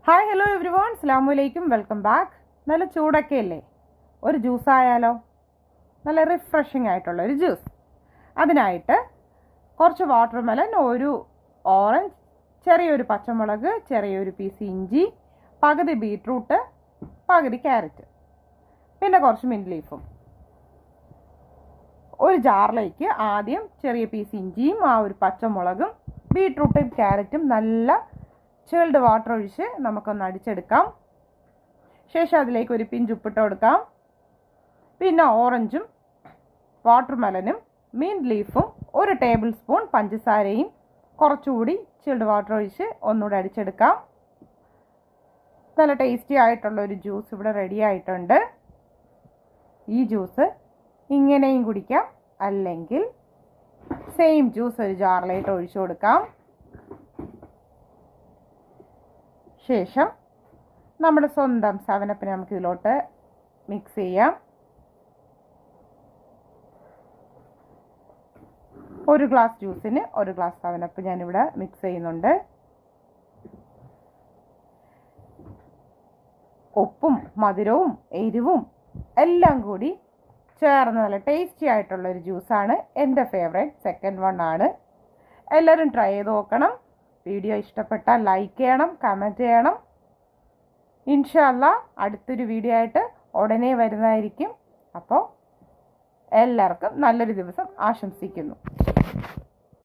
Hi hello every one, അസ്സലാമു അലൈക്കും, welcome back. നല്ല ചൂടൊക്കെ അല്ലേ, ഒരു ജ്യൂസ് ആയാലോ? നല്ല റിഫ്രഷിംഗ് ആയിട്ടുള്ള ഒരു ജ്യൂസ്. അതിനായിട്ട് കുറച്ച് വാട്ടർമെലൺ, ഒരു ഓറഞ്ച്, ചെറിയൊരു പച്ചമുളക്, ചെറിയൊരു പീസ് ഇഞ്ചി, പകുതി ബീട്രൂട്ട്, പകുതി ക്യാരറ്റ്, പിന്നെ കുറച്ച് മിൻറ്റ് ലീഫും. ഒരു ജാറിലേക്ക് ആദ്യം ചെറിയ പീസ് ഇഞ്ചിയും ആ ഒരു പച്ചമുളകും ബീട്രൂട്ടും ക്യാരറ്റും നല്ല ചിൽഡ് വാട്ടർ ഒഴിച്ച് നമുക്കൊന്ന് അടിച്ചെടുക്കാം. ശേഷം അതിലേക്ക് ഒരു പിഞ്ച് ഉപ്പിട്ട് കൊടുക്കാം. പിന്നെ ഓറഞ്ചും വാട്ടർമെലനും മിൻറ്റ് ലീഫും ഒരു ടേബിൾ സ്പൂൺ പഞ്ചസാരയും കുറച്ചുകൂടി ചിൽഡ് വാട്ടർ ഒഴിച്ച് ഒന്നുകൂടി അടിച്ചെടുക്കാം. നല്ല ടേസ്റ്റി ആയിട്ടുള്ളൊരു ജ്യൂസ് ഇവിടെ റെഡി ആയിട്ടുണ്ട്. ഈ ജ്യൂസ് ഇങ്ങനെയും കുടിക്കാം, അല്ലെങ്കിൽ സെയിം ജ്യൂസ് ഒരു ജാറിലേക്ക് ഒഴിച്ചു കൊടുക്കാം. ശേഷം നമ്മുടെ സ്വന്തം 7up നമുക്ക് ഇതിലോട്ട് മിക്സ് ചെയ്യാം. ഒരു ഗ്ലാസ് ജ്യൂസിന് ഒരു ഗ്ലാസ് 7up ഞാനിവിടെ മിക്സ് ചെയ്യുന്നുണ്ട്. ഉപ്പും മധുരവും എരിവും എല്ലാം കൂടി ചേർന്ന് നല്ല ടേസ്റ്റി ആയിട്ടുള്ളൊരു ജ്യൂസാണ്. എൻ്റെ ഫേവറേറ്റ് സെക്കൻഡ് വൺ ആണ്. എല്ലാവരും ട്രൈ ചെയ്ത് നോക്കണം. വീഡിയോ ഇഷ്ടപ്പെട്ടാൽ ലൈക്ക് ചെയ്യണം, കമൻറ്റ് ചെയ്യണം. ഇൻഷാ അല്ലാഹ് അടുത്തൊരു വീഡിയോ ആയിട്ട് ഉടനെ വരുന്നതായിരിക്കും. അപ്പോൾ എല്ലാവർക്കും നല്ലൊരു ദിവസം ആശംസിക്കുന്നു.